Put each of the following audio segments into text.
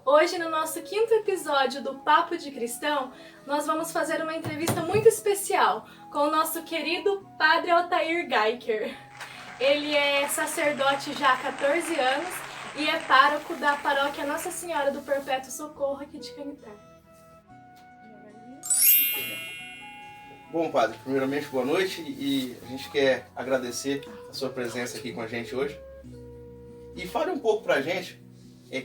Hoje, no nosso 5º episódio do Papo de Cristão, nós vamos fazer uma entrevista muito especial com o nosso querido Padre Altair Geiker. Ele é sacerdote já há 14 anos e é pároco da paróquia Nossa Senhora do Perpétuo Socorro aqui de Canitar. Bom, padre, primeiramente boa noite e a gente quer agradecer a sua presença aqui com a gente hoje. E fale um pouco pra gente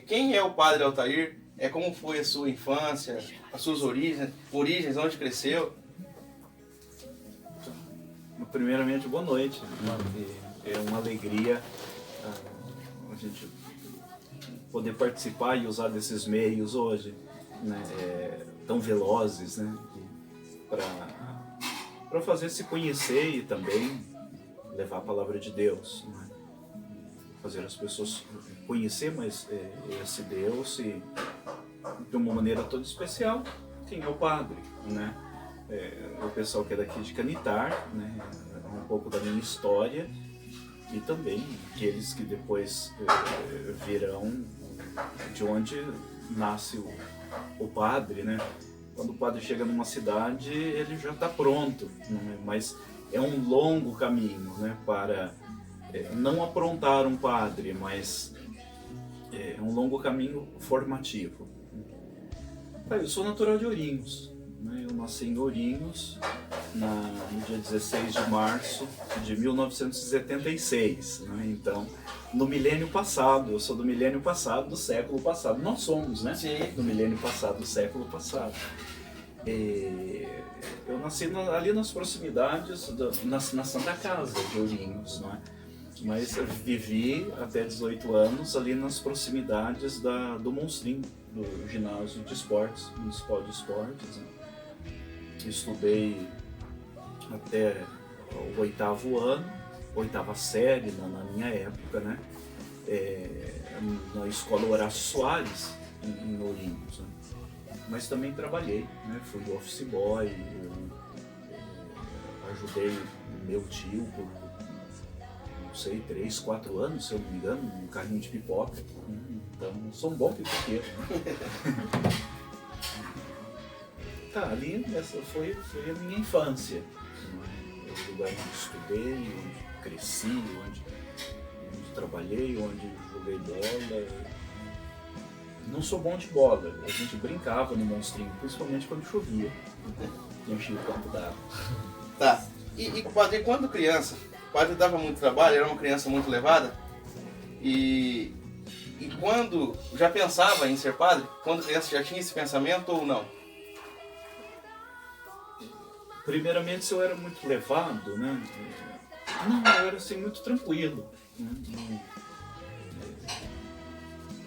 quem é o Padre Altair, como foi a sua infância, as suas origens, onde cresceu. Primeiramente, boa noite. É uma alegria a gente poder participar e usar desses meios hoje, né, tão velozes, né, para fazer se conhecer e também levar a palavra de Deus, né, fazer as pessoas conhecer mais esse Deus e de uma maneira toda especial quem é o padre, né? O pessoal que é daqui de Canitar, né, um pouco da minha história e também aqueles que depois virão de onde nasce o padre, né? Quando o padre chega numa cidade, ele já está pronto, né? Mas é um longo caminho, né, para não aprontar um padre, mas é um longo caminho formativo. Eu sou natural de Ourinhos, né? Eu nasci em Ourinhos no dia 16 de março de 1976, né? Então, no milênio passado, eu sou do milênio passado, do século passado. Nós somos, né? Sim. Do milênio passado, do século passado. Eu nasci ali nas proximidades, na Santa Casa de Ourinhos, né? Mas eu vivi até 18 anos ali nas proximidades do Monstrinho, do ginásio de esportes, municipal de esportes, né? Estudei até o 8º ano, 8ª série na minha época, né? Na escola Horácio Soares, em Ourinhos, né? Mas também trabalhei, né? Fui office boy, ajudei meu tio por, não sei, 3, 4 anos, se eu não me engano, um carrinho de pipoca. Então, sou um bom pipoqueiro, né? Tá, ali essa foi a minha infância. O lugar onde estudei, onde cresci, onde trabalhei, onde joguei bola. Não sou bom de bola, a gente brincava no Monstrinho, principalmente quando chovia. Enchia o campo d'água. Tá. E padre, quando criança, o padre dava muito trabalho, era uma criança muito levada. E quando já pensava em ser padre? Quando criança já tinha esse pensamento ou não? Primeiramente, se eu era muito levado, né? Não, eu era assim muito tranquilo, né?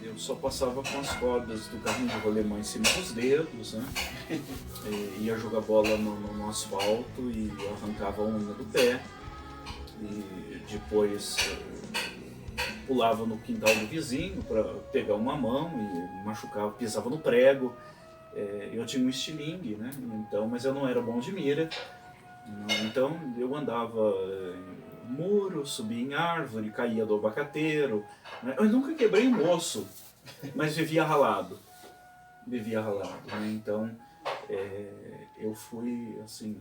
Eu só passava com as cordas do carrinho de rolemã em cima dos dedos, né? Ia jogar bola no asfalto e arrancava a unha do pé. E depois pulava no quintal do vizinho para pegar uma mão e machucava, pisava no prego. Eu tinha um estilingue, né? Então, mas eu não era bom de mira. Então eu andava em muro, subia em árvore, caía do abacateiro, né? Eu nunca quebrei um osso, mas vivia ralado. Né? Então eu fui assim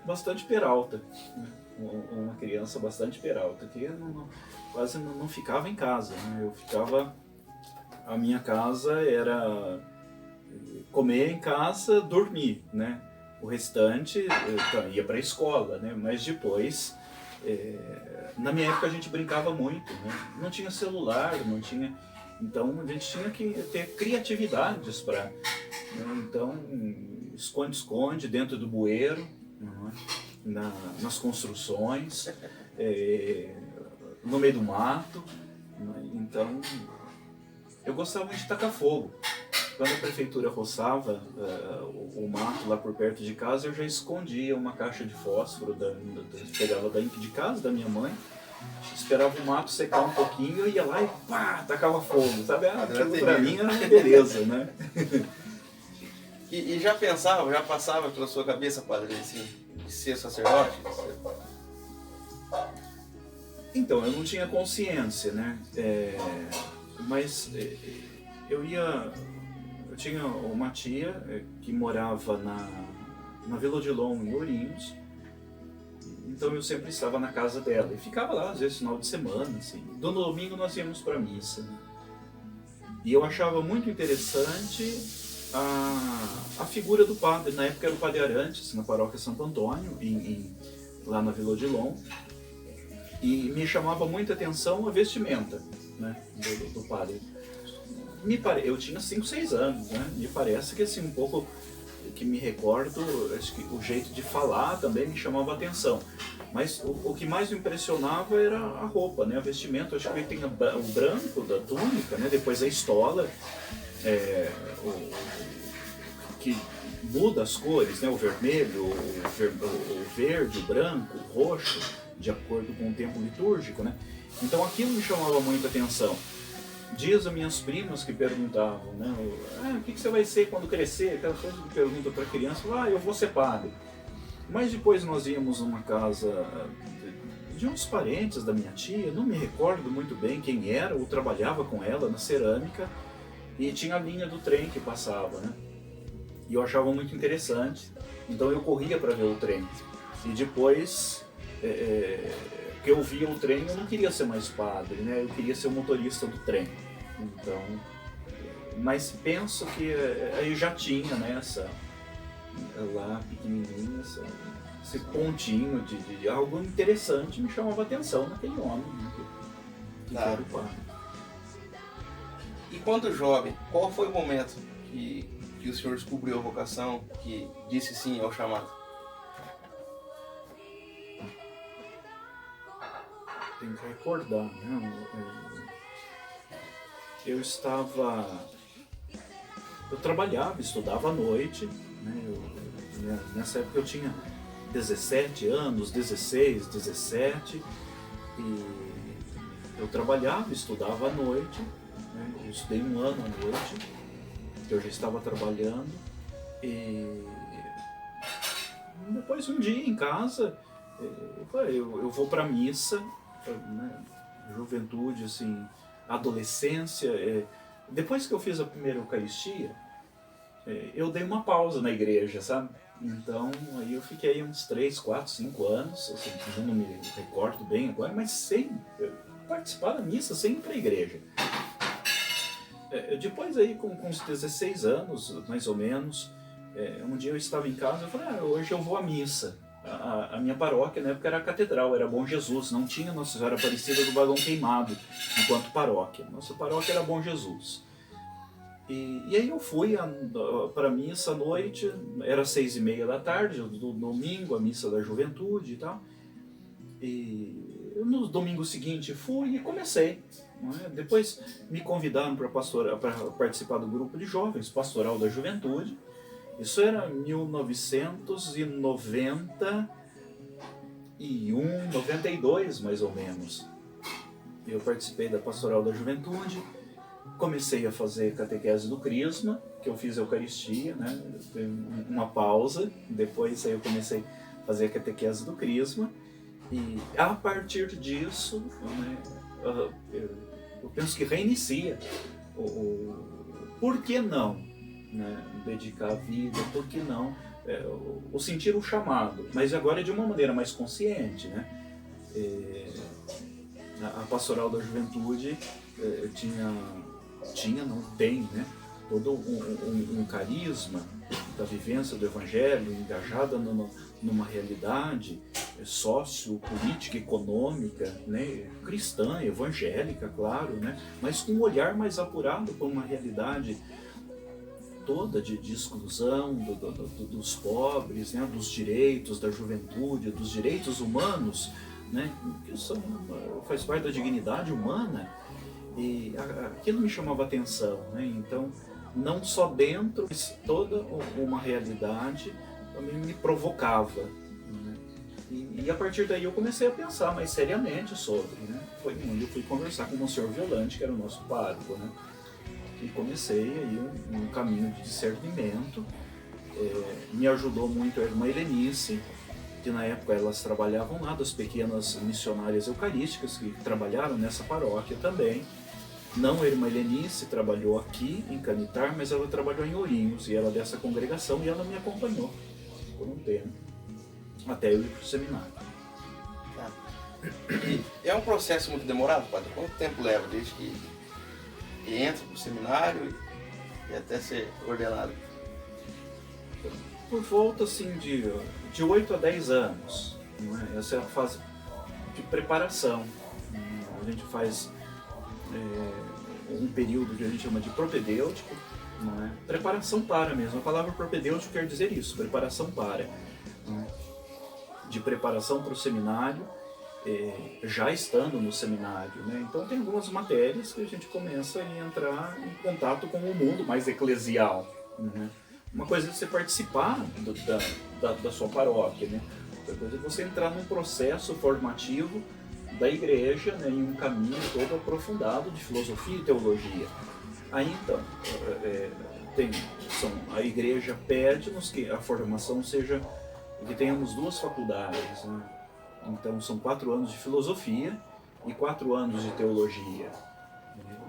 bastante peralta, né? Uma criança bastante peralta, que quase não ficava em casa, né? A minha casa era comer em casa, dormir, né? O restante ia para a escola, né? Mas depois, na minha época a gente brincava muito, né? Não tinha celular, não tinha, então a gente tinha que ter criatividades para, né? Então esconde-esconde dentro do bueiro, né? Nas construções, no meio do mato, né? Então eu gostava muito de tacar fogo. Quando a prefeitura roçava o mato lá por perto de casa, eu já escondia uma caixa de fósforo, pegava de casa da minha mãe, esperava o mato secar um pouquinho, eu ia lá e pá, tacava fogo, sabe? Aquilo pra mim era uma beleza, né? E já passava pela sua cabeça, padre, assim, de ser sacerdote? Então, eu não tinha consciência, né? Mas eu tinha uma tia que morava na Vila Odilon, em Ourinhos, então eu sempre estava na casa dela e ficava lá, às vezes, final de semana, assim. No domingo nós íamos para a missa, né? E eu achava muito interessante a figura do padre. Na época era o padre Arantes, na paróquia Santo Antônio, lá na Vila Odilon. E me chamava muita atenção a vestimenta, né, do padre. Eu tinha 5, 6 anos, né? Me parece que assim, um pouco que me recordo, acho que o jeito de falar também me chamava a atenção. Mas o que mais me impressionava era a roupa, né? A vestimenta. Acho que ele tem o branco da túnica, né? Depois a estola, que muda as cores, né? O vermelho, o verde, o branco, o roxo, de acordo com o tempo litúrgico, né? Então aquilo me chamava muita atenção. Diz as minhas primas que perguntavam, né? O que você vai ser quando crescer? Aquela coisa que pergunta para a criança, eu vou ser padre. Mas depois nós íamos numa casa de uns parentes da minha tia, não me recordo muito bem quem era, ou trabalhava com ela na cerâmica, e tinha a linha do trem que passava, né? E eu achava muito interessante, então eu corria para ver o trem. E depois que eu via o trem, eu não queria ser mais padre, né? Eu queria ser o motorista do trem. Então, mas penso que aí já tinha, né, lá pequenininho, esse pontinho de algo interessante me chamava a atenção naquele homem, né, que era o padre. E quando jovem, qual foi o momento que o senhor descobriu a vocação, que disse sim ao chamado? Tenho que recordar, né? Eu trabalhava, estudava à noite, né? Nessa época eu tinha 17 anos, 16, 17, e eu trabalhava, estudava à noite, né? Eu estudei 1 ano à noite, que eu já estava trabalhando, e depois um dia em casa, eu vou para a missa, né? Juventude, assim, adolescência. Depois que eu fiz a primeira Eucaristia, eu dei uma pausa na igreja, sabe? Então, aí eu fiquei uns 3, 4, 5 anos, assim, eu não me recordo bem agora, mas sem participar da missa, sem ir para a igreja. Depois aí, com uns 16 anos, mais ou menos, um dia eu estava em casa, eu falei, hoje eu vou à missa. A minha paróquia na época era a catedral, era Bom Jesus, não tinha Nossa Senhora Aparecida do Vagão Queimado enquanto paróquia. Nossa paróquia era Bom Jesus. E aí eu fui para a missa à noite, era 6h30 da tarde, do domingo, a missa da juventude e tal. E no domingo seguinte fui e comecei. Né? Depois me convidaram para participar do grupo de jovens, Pastoral da Juventude. Isso era 1991, 92 mais ou menos. Eu participei da Pastoral da Juventude, comecei a fazer catequese do Crisma, que eu fiz a Eucaristia, né? Uma pausa, depois aí eu comecei a fazer a catequese do Crisma, e a partir disso, né, eu penso que reinicia por que não, né, dedicar a vida, por que não o sentir o chamado, mas agora de uma maneira mais consciente, né? A Pastoral da Juventude não tem, né, todo um carisma da vivência do Evangelho, engajada numa realidade sociopolítica, econômica, né, cristã, evangélica, claro, né, mas com um olhar mais apurado para uma realidade toda de exclusão dos pobres, né, dos direitos da juventude, dos direitos humanos, né, que faz parte da dignidade humana. E aquilo me chamava atenção, né? Então, não só dentro, mas toda uma realidade também me provocava, né? E a partir daí eu comecei a pensar mais seriamente sobre, né? Foi onde eu fui conversar com o Monsenhor Violante, que era o nosso pároco, né? E comecei aí um caminho de discernimento. Me ajudou muito a irmã Helenice, que na época elas trabalhavam lá, das pequenas missionárias eucarísticas que trabalharam nessa paróquia também. Não a irmã Helenice trabalhou aqui em Canitar, mas ela trabalhou em Ourinhos, e ela é dessa congregação, e ela me acompanhou por um tempo, até eu ir para o seminário. Tá. E é um processo muito demorado, padre? Quanto tempo leva desde que entra para o seminário e até ser ordenado? Por volta assim, de 8 a 10 anos. Não é? Essa é a fase de preparação. A gente faz um período que a gente chama de propedêutico. Não é? Preparação para mesmo. A palavra propedêutico quer dizer isso, preparação para. Não é? De preparação para o seminário, já estando no seminário. Né? Então tem algumas matérias que a gente começa a entrar em contato com o mundo mais eclesial. Né? Uma coisa é você participar da sua paróquia, né? Outra coisa é você entrar num processo formativo da igreja, né, em um caminho todo aprofundado de filosofia e teologia. Aí então, a igreja pede-nos que a formação seja, que tenhamos 2 faculdades, né? Então são 4 anos de filosofia e 4 anos de teologia.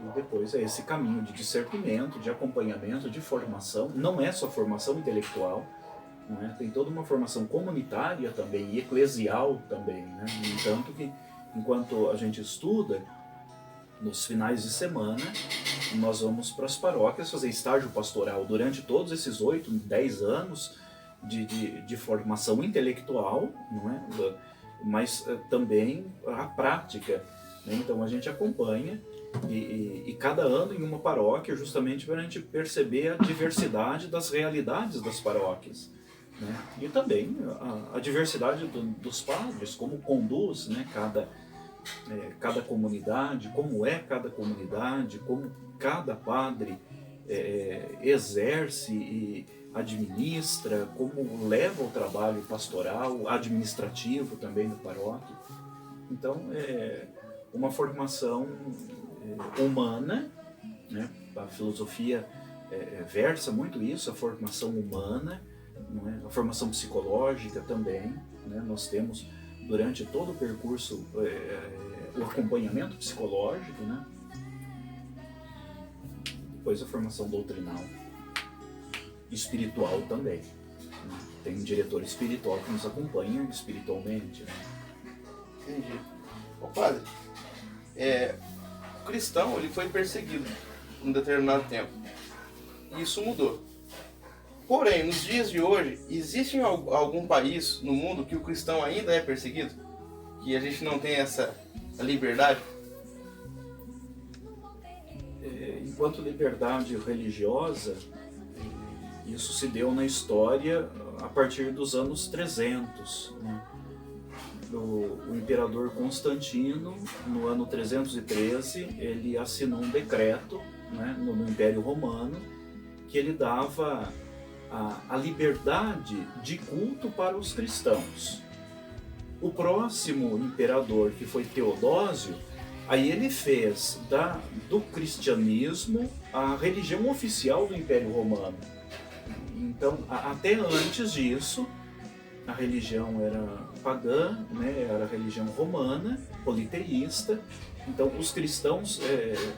E depois é esse caminho de discernimento, de acompanhamento, de formação. Não é só formação intelectual, não é? Tem toda uma formação comunitária também e eclesial também. Né? No entanto que, enquanto a gente estuda, nos finais de semana, nós vamos para as paróquias fazer estágio pastoral durante todos esses 8, 10 anos de formação intelectual, não é? Mas também a prática. Né? Então a gente acompanha e cada ano em uma paróquia, justamente para a gente perceber a diversidade das realidades das paróquias. Né? E também a diversidade dos padres, como conduz, né, cada comunidade, como é cada comunidade, como cada padre exerce e administra, como leva o trabalho pastoral, administrativo também da paróquia. Então, é uma formação humana, né? A filosofia versa muito isso, a formação humana, não é? A formação psicológica também. Né? Nós temos, durante todo o percurso, o acompanhamento psicológico, né? Depois a formação doutrinal, espiritual também. Né? Tem um diretor espiritual que nos acompanha espiritualmente. Né? Entendi. Ô padre, o cristão ele foi perseguido em um determinado tempo. E isso mudou. Porém, nos dias de hoje, existe algum país no mundo que o cristão ainda é perseguido? Que a gente não tem essa liberdade? Enquanto liberdade religiosa, isso se deu na história a partir dos anos 300. Né? O imperador Constantino, no ano 313, ele assinou um decreto, né, no Império Romano, que ele dava a liberdade de culto para os cristãos. O próximo imperador, que foi Teodósio, aí ele fez do cristianismo a religião oficial do Império Romano. Então, até antes disso, a religião era pagã, né? Era a religião romana, politeísta. Então, os cristãos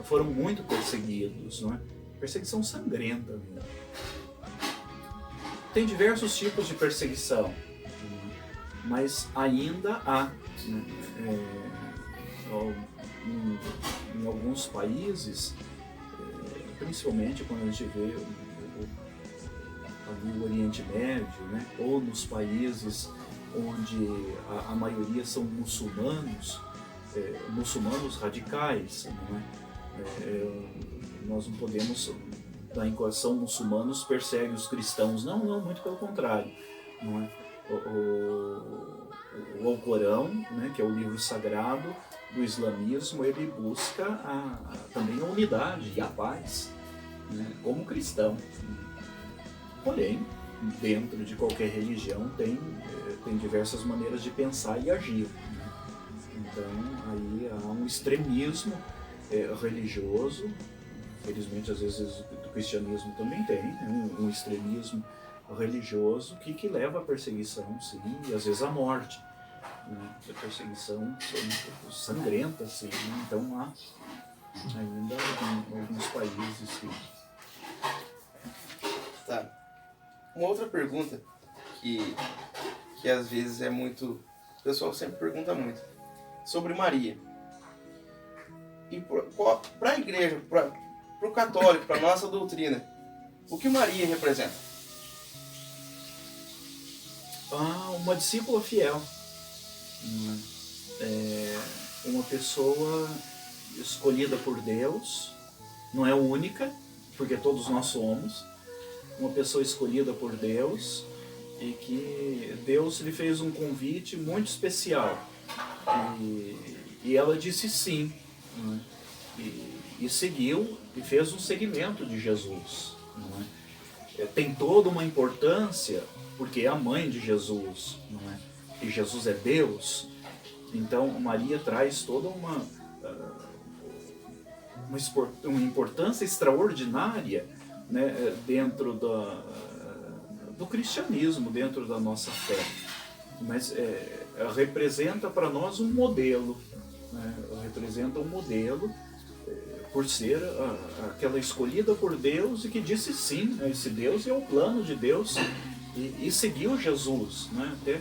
foram muito perseguidos, não é? Perseguição sangrenta mesmo. Tem diversos tipos de perseguição, mas ainda há, né? Em alguns países, principalmente quando a gente vê o Oriente Médio, né? Ou nos países onde a maioria são muçulmanos, muçulmanos radicais, não é? Nós não podemos dar em conta, muçulmanos perseguem os cristãos, não, muito pelo contrário, não é? O Alcorão, né, que é o livro sagrado do islamismo, ele busca também a unidade e a paz, né, como cristão. Porém, dentro de qualquer religião tem diversas maneiras de pensar e agir. Né? Então, aí há um extremismo religioso, felizmente às vezes do cristianismo também tem, né? Um extremismo religioso que leva à perseguição, sim, e às vezes à morte. Né? A perseguição sangrenta, sim. Né? Então Ainda em alguns países, sim. Tá. Uma outra pergunta que às vezes é muito... O pessoal sempre pergunta muito. Sobre Maria. E para a igreja, para o católico, para a nossa doutrina, o que Maria representa? Uma discípula fiel. Uma pessoa escolhida por Deus, não é única, porque todos nós somos, uma pessoa escolhida por Deus e que Deus lhe fez um convite muito especial e ela disse sim, né? E seguiu e fez um seguimento de Jesus, não é? Tem toda uma importância porque é a mãe de Jesus, não é? E Jesus é Deus, então Maria traz toda uma importância extraordinária, né, dentro do cristianismo, dentro da nossa fé. Mas representa para nós um modelo, né, representa um modelo por ser aquela escolhida por Deus e que disse sim a esse Deus e ao plano de Deus e seguiu Jesus, né, até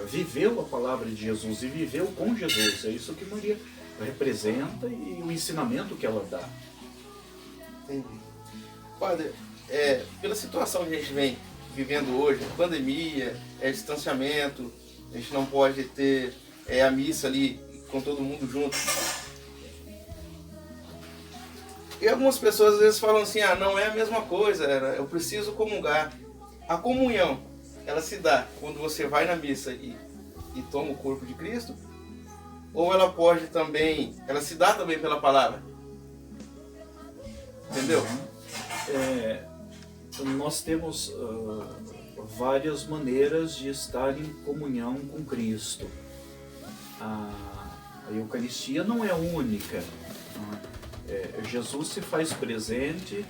viveu a palavra de Jesus e viveu com Jesus. É isso que Maria representa e o ensinamento que ela dá. Entendi. Padre, pela situação que a gente vem vivendo hoje, pandemia, distanciamento, a gente não pode ter a missa ali com todo mundo junto. E algumas pessoas às vezes falam assim, não é a mesma coisa, eu preciso comungar. A comunhão, ela se dá quando você vai na missa e toma o corpo de Cristo, ou ela pode também, ela se dá também pela palavra. Entendeu? Nós temos várias maneiras de estar em comunhão com Cristo. A Eucaristia não é única. Jesus se faz presente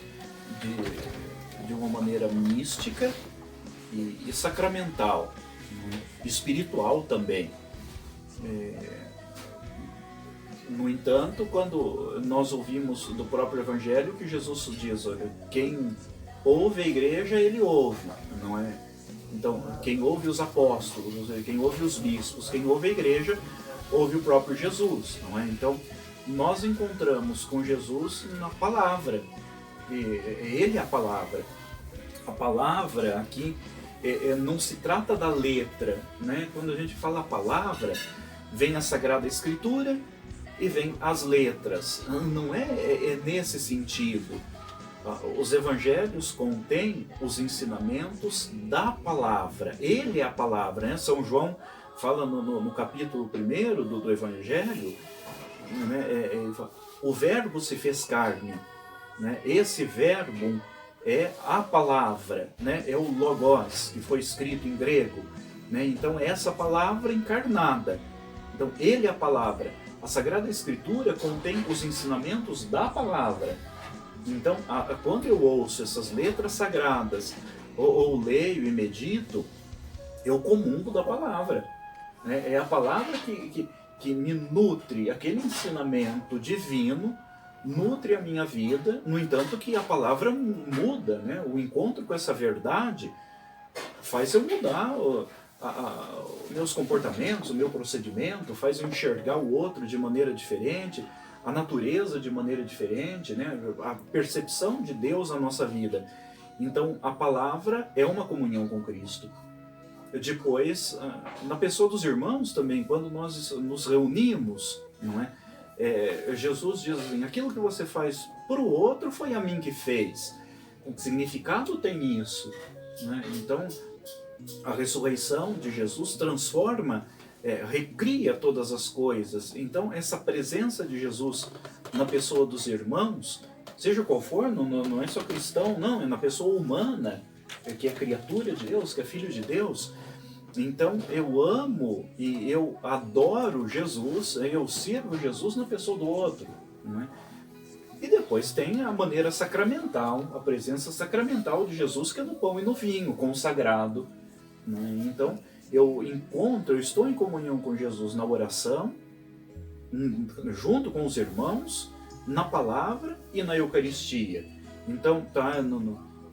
de uma maneira mística e sacramental, espiritual também. No entanto, quando nós ouvimos do próprio Evangelho que Jesus diz, olha, quem ouve a igreja, ele ouve, não é? Então, quem ouve os apóstolos, quem ouve os bispos, quem ouve a igreja, ouve o próprio Jesus, não é? Então, nós encontramos com Jesus na palavra, ele é a palavra. A palavra aqui não se trata da letra, né? Quando a gente fala a palavra, vem a Sagrada Escritura e vem as letras. Não é nesse sentido. Os evangelhos contêm os ensinamentos da palavra. Ele é a palavra, né? São João fala no capítulo 1 do evangelho, né? O verbo se fez carne, né? Esse verbo é a palavra, né? É o logos, que foi escrito em grego, né? Então é essa palavra encarnada. Então ele é a palavra. A Sagrada Escritura contém os ensinamentos da palavra. Então, quando eu ouço essas letras sagradas, ou leio e medito, eu comungo da palavra. É a palavra que me nutre, aquele ensinamento divino, nutre a minha vida. No entanto, que a palavra muda, né? O encontro com essa verdade faz eu mudar meus comportamentos, o meu procedimento, faz eu enxergar o outro de maneira diferente, a natureza de maneira diferente, né? A percepção de Deus na nossa vida. Então, a palavra é uma comunhão com Cristo. Depois, na pessoa dos irmãos também, quando nós nos reunimos, não é? Jesus diz assim, aquilo que você faz para o outro foi a mim que fez. O significado tem isso, né? Então, a ressurreição de Jesus transforma, recria todas as coisas. Então, essa presença de Jesus na pessoa dos irmãos, seja qual for, não é só cristão, não, é na pessoa humana, que é criatura de Deus, que é filho de Deus. Então, eu amo e eu adoro Jesus, eu sirvo Jesus na pessoa do outro, não é? E depois tem a maneira sacramental, a presença sacramental de Jesus, que é no pão e no vinho, consagrado, não é? Então, eu estou em comunhão com Jesus na oração, junto com os irmãos, na palavra e na Eucaristia. Então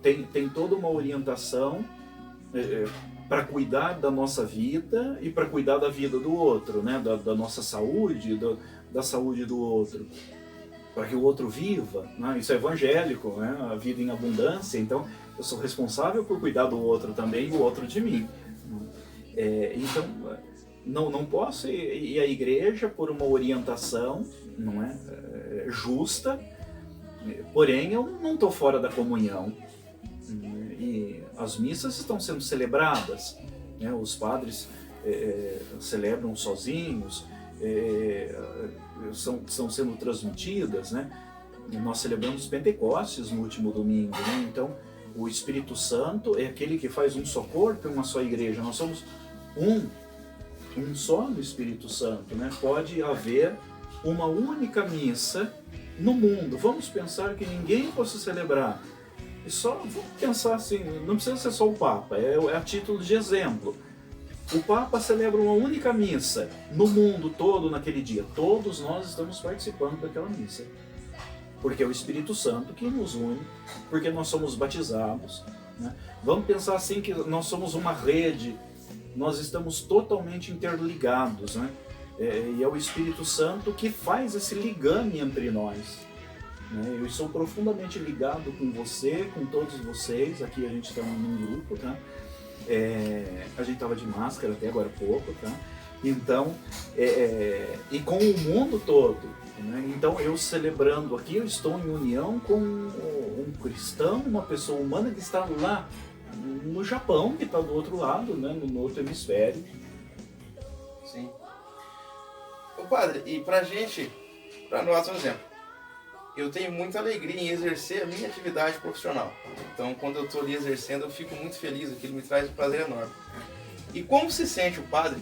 tem toda uma orientação para cuidar da nossa vida e para cuidar da vida do outro, né? da nossa saúde, da saúde do outro, para que o outro viva, né? Isso é evangélico, né? A vida em abundância. Então eu sou responsável por cuidar do outro também e o outro de mim. Então não posso ir à igreja por uma orientação, não é, justa, porém eu não estou fora da comunhão. E as missas estão sendo celebradas, né? Os padres celebram sozinhos, estão sendo transmitidas, né? E nós celebramos Pentecostes no último domingo, né? Então o Espírito Santo é aquele que faz um só corpo e uma só igreja. Nós somos um só no Espírito Santo, né? Pode haver uma única missa no mundo. Vamos pensar que ninguém possa celebrar. E só vamos pensar assim, não precisa ser só o Papa, é a título de exemplo. O Papa celebra uma única missa no mundo todo naquele dia. Todos nós estamos participando daquela missa. Porque é o Espírito Santo que nos une, porque nós somos batizados, né? Vamos pensar assim que nós somos uma rede, nós estamos totalmente interligados, né? E é o Espírito Santo que faz esse ligame entre nós. Eu estou profundamente ligado com você, com todos vocês. Aqui a gente está num grupo, tá? A gente estava de máscara até agora há pouco, tá? Então, e com o mundo todo, né? Então eu celebrando aqui, eu estou em união com um cristão, uma pessoa humana que está lá no Japão, que está do outro lado, né? No outro hemisfério. Sim. Ô padre, e pra nós, um exemplo, eu tenho muita alegria em exercer a minha atividade profissional. Então, quando eu estou ali exercendo, eu fico muito feliz, aquilo me traz um prazer enorme. E como se sente o padre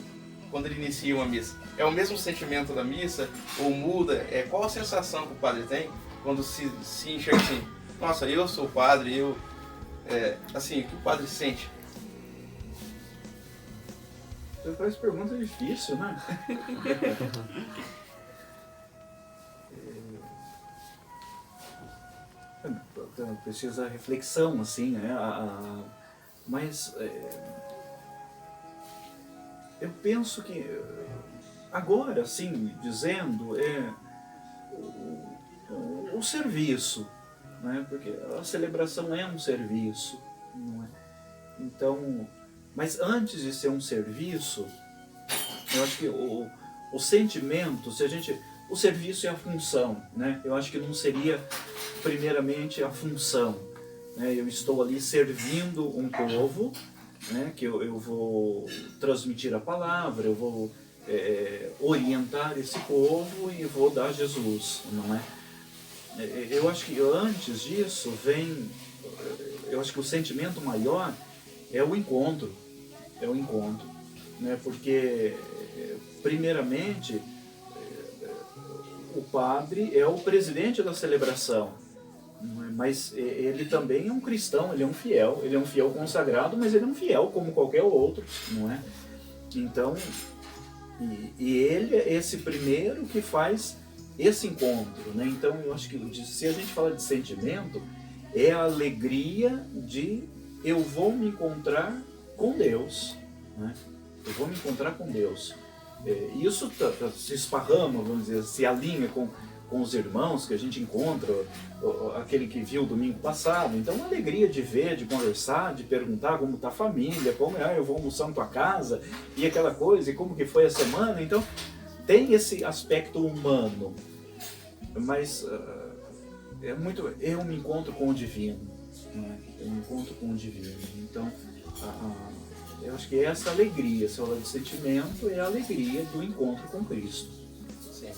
quando ele inicia uma missa? É o mesmo sentimento da missa? Ou muda? Qual a sensação que o padre tem quando se enxerga assim? Nossa, eu sou padre, assim, o que o padre sente? Você faz pergunta difícil, né? Precisa reflexão, assim, né? Mas eu penso que agora, assim, dizendo, o serviço, né? Porque a celebração é um serviço, não é? Então, mas antes de ser um serviço, eu acho que o sentimento, o serviço é a função, né? Eu acho que não seria primeiramente a função, né? Eu estou ali servindo um povo, né? Que eu vou transmitir a palavra, eu vou orientar esse povo e vou dar Jesus, não é? Eu acho que antes disso eu acho que o sentimento maior é o encontro, né? Porque primeiramente o padre é o presidente da celebração, mas ele também é um cristão, ele é um fiel consagrado, mas ele é um fiel como qualquer outro, não é? Então, e ele é esse primeiro que faz esse encontro, né? Então eu acho que se a gente fala de sentimento, é a alegria de eu vou me encontrar com Deus, né? Eu vou me encontrar com Deus. Isso se esparrama, vamos dizer, se alinha com os irmãos que a gente encontra, aquele que viu domingo passado. Então, uma alegria de ver, de conversar, de perguntar como está a família, como eu vou almoçar na tua casa, e aquela coisa, e como que foi a semana. Então, tem esse aspecto humano, mas eu me encontro com o divino, né? Eu me encontro com o divino. Então, eu acho que essa alegria, se fala de sentimento, é a alegria do encontro com Cristo. Sim.